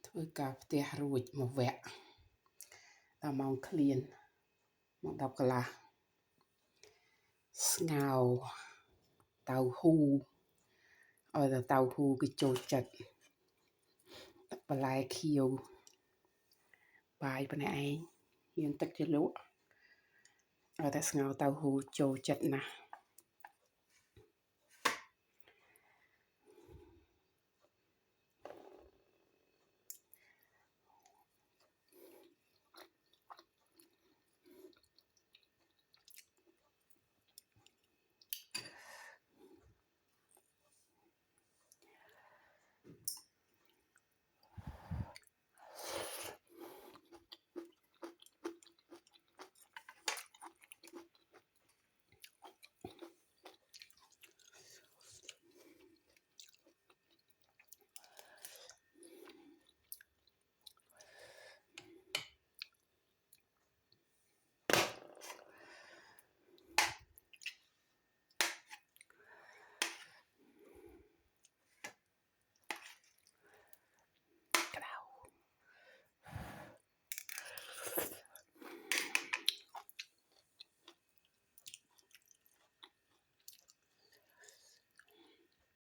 ធ្វើការផ្ទះរួចមួយវគ្គដល់ម៉ោងឃ្លានម៉ោង10កន្លះស្ងោរតៅហ៊ូឲ្យតែតៅហ៊ូគេចូលចិត្តបន្លែខៀវបាយប៉ុណ្ណេះឯងមានទឹកជ្រលក់ឲ្យតែស្ងោរតៅហ៊ូចូលចិត្តណាស់